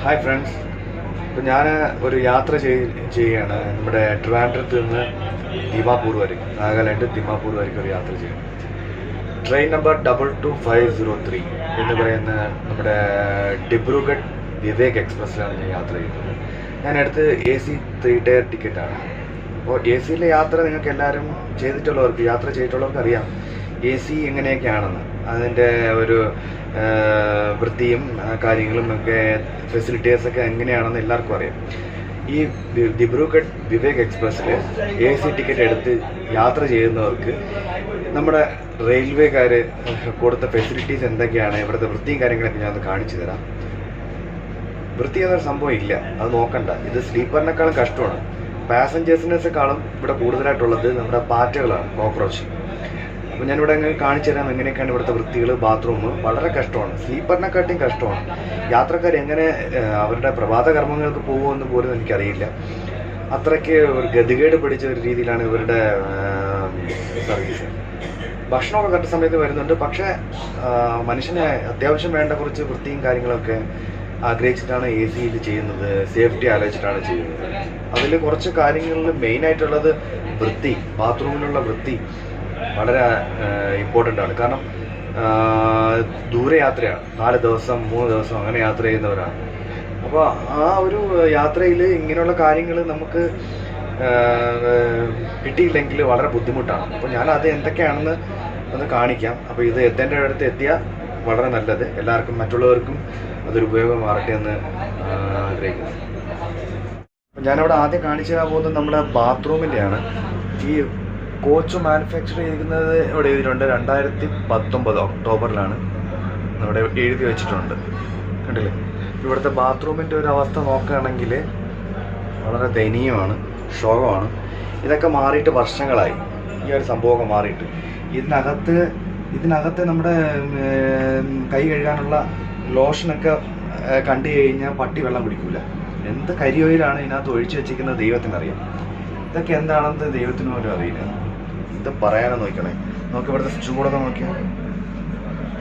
Hi friends, ഇപ്പം ഞാൻ ഒരു യാത്ര ചെയ്യുകയാണ്. നമ്മുടെ ട്രിവാൻഡ്രത്ത് നിന്ന് ദിമാപൂർ വരെ, നാഗാലാൻഡ് ദിമാപൂർ വരയ്ക്ക് ഒരു യാത്ര ചെയ്യണം. ട്രെയിൻ നമ്പർ 22503 എന്ന് പറയുന്ന നമ്മുടെ ഡിബ്രുഗഡ് വിവേക് എക്സ്പ്രസ്സിലാണ് ഞാൻ യാത്ര ചെയ്യുന്നത്. ഞാൻ അടുത്ത് AC 3 ടയർ ടിക്കറ്റാണ്. അപ്പോൾ AC യാത്ര നിങ്ങൾക്ക് എല്ലാവരും യാത്ര ചെയ്തിട്ടുള്ളവർക്ക് അറിയാം AC എങ്ങനെയൊക്കെയാണെന്ന്. അതിൻ്റെ ഒരു വൃത്തിയും കാര്യങ്ങളും ഒക്കെ ഫെസിലിറ്റീസൊക്കെ എങ്ങനെയാണെന്ന് എല്ലാവർക്കും അറിയാം. ഈ ദിബ്രുഗഡ് വിവേക് എക്സ്പ്രസ്സിൽ AC ടിക്കറ്റ് എടുത്ത് യാത്ര ചെയ്യുന്നവർക്ക് നമ്മുടെ റെയിൽവേക്കാർ കൊടുത്ത ഫെസിലിറ്റീസ് എന്തൊക്കെയാണ്, ഇവിടുത്തെ വൃത്തിയും കാര്യങ്ങളൊക്കെ ഞാൻ കാണിച്ചു തരാം. വൃത്തി എന്നൊരു സംഭവം ഇല്ല, അത് നോക്കണ്ട. ഇത് സ്ലീപ്പറിനേക്കാളും കഷ്ടമാണ്. പാസഞ്ചേഴ്സിനേക്കാളും ഇവിടെ കൂടുതലായിട്ടുള്ളത് നമ്മുടെ പാറ്റകളാണ്, കോക്രോച്ച്. അപ്പോൾ ഞാനിവിടെ അങ്ങനെ കാണിച്ചു തരാം എങ്ങനെയൊക്കെയാണ് ഇവിടുത്തെ വൃത്തികൾ. ബാത്റൂം വളരെ കഷ്ടമാണ്, സ്ലീപ്പറിനെക്കാട്ടിയും കഷ്ടമാണ്. യാത്രക്കാർ എങ്ങനെ അവരുടെ പ്രഭാത കർമ്മങ്ങൾക്ക് പോകുമെന്ന് പോലും എനിക്കറിയില്ല. അത്രയ്ക്ക് ഒരു ഗതികേട് പിടിച്ച ഒരു രീതിയിലാണ് ഇവരുടെ സർവീസ്. ഭക്ഷണമൊക്കെ കറക്റ്റ് സമയത്ത് വരുന്നുണ്ട്, പക്ഷേ മനുഷ്യന് അത്യാവശ്യം വേണ്ട കുറച്ച് വൃത്തിയും കാര്യങ്ങളൊക്കെ ആഗ്രഹിച്ചിട്ടാണ് AC ചെയ്യുന്നത്, സേഫ്റ്റി ആലോചിച്ചിട്ടാണ് ചെയ്യുന്നത്. അതിൽ കുറച്ച് കാര്യങ്ങളിൽ മെയിനായിട്ടുള്ളത് വൃത്തി, ബാത്റൂമിലുള്ള വൃത്തി വളരെ ഇമ്പോർട്ടൻ്റ് ആണ്. കാരണം ദൂരയാത്രയാണ്, 4 ദിവസം 3 ദിവസം അങ്ങനെ യാത്ര ചെയ്യുന്നവരാണ്. അപ്പോൾ ആ ഒരു യാത്രയിൽ ഇങ്ങനെയുള്ള കാര്യങ്ങൾ നമുക്ക് കിട്ടിയില്ലെങ്കിൽ വളരെ ബുദ്ധിമുട്ടാണ്. അപ്പോൾ ഞാനത് എന്തൊക്കെയാണെന്ന് ഒന്ന് കാണിക്കാം. അപ്പോൾ ഇത് എത്തേണ്ട അടുത്ത് എത്തിയാൽ വളരെ നല്ലത്, എല്ലാവർക്കും മറ്റുള്ളവർക്കും അതൊരു ഉപയോഗമാറട്ടെ എന്ന് ആഗ്രഹിക്കുന്നു. ഞാനവിടെ ആദ്യം കാണിച്ചു തരാൻ പോകുന്നത് നമ്മുടെ ബാത്റൂമിൻ്റെയാണ്. ഈ കോച്ച് മാനുഫാക്ചർ ചെയ്തിരിക്കുന്നത് ഇവിടെ എഴുതിയിട്ടുണ്ട്, 2019 ഒക്ടോബറിലാണ് ഇവിടെ എഴുതി വെച്ചിട്ടുണ്ട്. കണ്ടില്ലേ? ഇവിടുത്തെ ബാത്റൂമിൻ്റെ ഒരു അവസ്ഥ നോക്കുകയാണെങ്കിൽ വളരെ ദയനീയമാണ്, ശോകമാണ്. ഇതൊക്കെ മാറിയിട്ട് വർഷങ്ങളായി, ഈ ഒരു സംഭവമൊക്കെ മാറിയിട്ട്. ഇതിനകത്ത് നമ്മുടെ കൈ കഴുകാനുള്ള ലോഷനൊക്കെ കണ്ടു കഴിഞ്ഞാൽ പട്ടി വെള്ളം കുടിക്കില്ല. എന്ത് കരിയോയിലാണ് ഇതിനകത്ത് ഒഴിച്ചു വെച്ചിരിക്കുന്നത് ദൈവത്തിനറിയാം. ഇതൊക്കെ എന്താണെന്ന് ദൈവത്തിന് പോലും അറിയില്ല. ഇത് പറയാനോ നോക്കണേ. നോക്കി ഇവിടുത്തെ ചൂടൊക്കെ നോക്കിയാൽ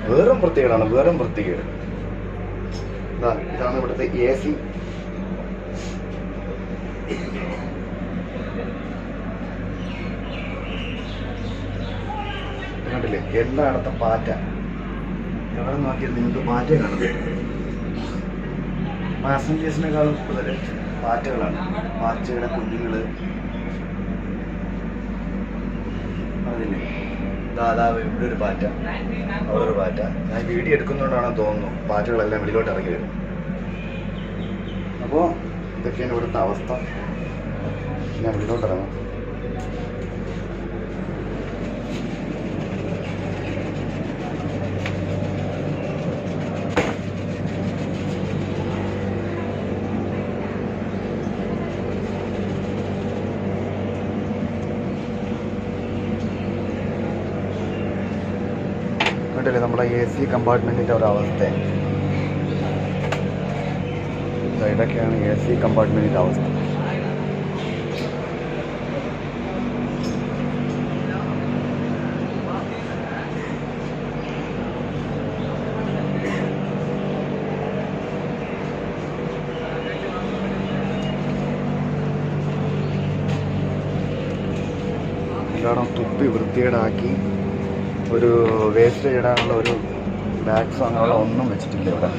വേറും വൃത്തികേടാണ്, വേറും വൃത്തികേട്. ഇതാണ് ഇവിടുത്തെ AC. കണ്ടില്ലേ? എല്ലായിടത്തും പാറ്റ. എവിടെ നോക്കിയാൽ നിങ്ങൾക്ക് പാറ്റ കാണുന്നത്. പാസഞ്ചേഴ്സിനേക്കാളും കൂടുതൽ പാറ്റകളാണ്, പാറ്റയുടെ കുഞ്ഞുങ്ങള്. അതില്ലേ, ഇവിടെ ഒരു പാറ്റ, അവിടെ ഒരു പാറ്റ. ഞാൻ വീഡിയോ എടുക്കുന്നതുകൊണ്ടാണെന്ന് തോന്നുന്നു പാറ്റകളെല്ലാം വെളിയിലോട്ട് ഇറങ്ങി വരും. അപ്പോൾ ഇതൊക്കെയാണ് ഇവിടുത്തെ അവസ്ഥ. ഞാൻ വെളിയിലോട്ട് ഇറങ്ങാം. കണ്ടില്ലേ നമ്മുടെ AC കമ്പാർട്ട്മെൻറ്റിൻ്റെ ഒരവസ്ഥ. ഇതൊക്കെയാണ് AC കമ്പാർട്ട്മെൻറ്റിൻ്റെ അവസ്ഥ. എല്ലായിടം തുപ്പി വൃത്തികേടാക്കി. ഒരു വേസ്റ്റ് ഇടാനുള്ള ഒരു ബാഗ്സോ അങ്ങനെയുള്ള ഒന്നും വെച്ചിട്ടില്ല ഇവിടെ.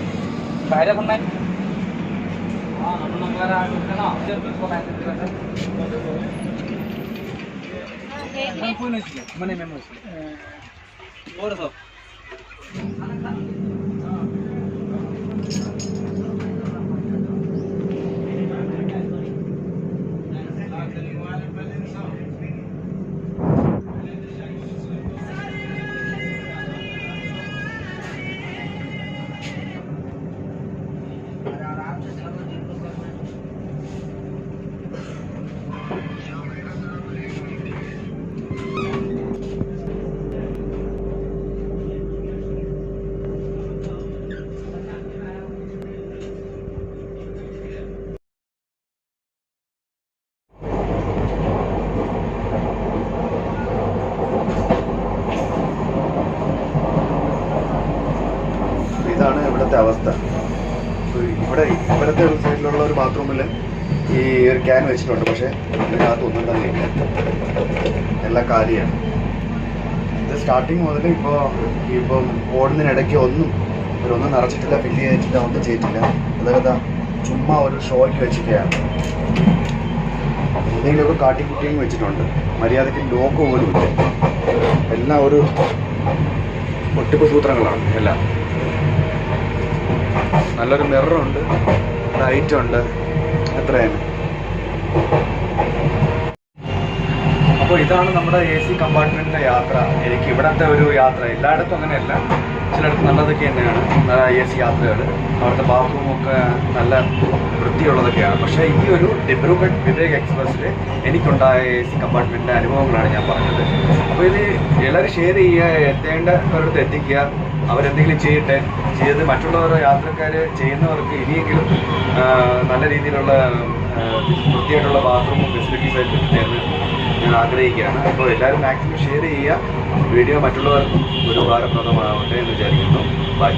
ഇവിടെ ഇവിടുത്തെ സൈഡിലുള്ള ഒരു ബാത്റൂമിൽ ഈ ഒരു ക്യാൻ വെച്ചിട്ടുണ്ട്, പക്ഷേ ഇതിനകത്ത് ഒന്നും തന്നെ ഇല്ല, എല്ലാം കാലിയാണ്. ഇത് സ്റ്റാർട്ടിങ് മുതൽ ഇപ്പം ഓടുന്നതിനിടയ്ക്ക് ഒന്നും നിറച്ചിട്ടില്ല, ഫില്ല് ചെയ്തിട്ടില്ല, ഒന്നും ചെയ്തിട്ടില്ല. അതായത് ചുമ്മാ ഒരു ഷോയ്ക്ക് വെച്ചിട്ടാണ്. എന്തെങ്കിലുമൊക്കെ കാട്ടിക്കുട്ടിയും വെച്ചിട്ടുണ്ട്, മര്യാദയ്ക്ക് ലോക്ക് പോലും ഇല്ല. എല്ലാം ഒരു ഒട്ടിപ്പ് സൂത്രങ്ങളാണ് എല്ലാം. നല്ലൊരു മിററുണ്ട്, ലൈറ്റുണ്ട്, എത്രയാണ്. അപ്പോൾ ഇതാണ് നമ്മുടെ AC കമ്പാർട്ട്മെൻറ്റിൻ്റെ യാത്ര. എനിക്ക് ഇവിടുത്തെ ഒരു യാത്ര, എല്ലായിടത്തും അങ്ങനെയല്ല, ചിലയിടത്ത് നല്ലതൊക്കെ തന്നെയാണ് AC യാത്രകൾ. അവിടുത്തെ ബാത്റൂമൊക്കെ നല്ല വൃത്തിയുള്ളതൊക്കെയാണ്. പക്ഷേ ഈ ഒരു ഡിബ്രുഗഡ് വിവേക് എക്സ്പ്രസ്സിൽ എനിക്കുണ്ടായ AC കമ്പാർട്ട്മെൻറ്റിൻ്റെ അനുഭവങ്ങളാണ് ഞാൻ പറഞ്ഞത്. അപ്പോൾ ഇത് എല്ലാവരും ഷെയർ ചെയ്യുക, എത്തേണ്ടവരടുത്ത് എത്തിക്കുക, അവരെന്തെങ്കിലും ചെയ്ത് മറ്റുള്ളവരുടെ യാത്രക്കാർ ചെയ്യുന്നവർക്ക് ഇനിയെങ്കിലും നല്ല രീതിയിലുള്ള വൃത്തിയായിട്ടുള്ള ബാത്റൂമും ഫെസിലിറ്റീസായിട്ട് കിട്ടുന്നതെന്ന് ഞാൻ ആഗ്രഹിക്കുകയാണ്. അപ്പോൾ എല്ലാവരും മാക്സിമം ഷെയർ ചെയ്യുക, വീഡിയോ മറ്റുള്ളവർക്കും ഒരു ഉപകാരപ്രദമാവട്ടെ എന്ന് വിചാരിക്കുന്നു. ബൈ.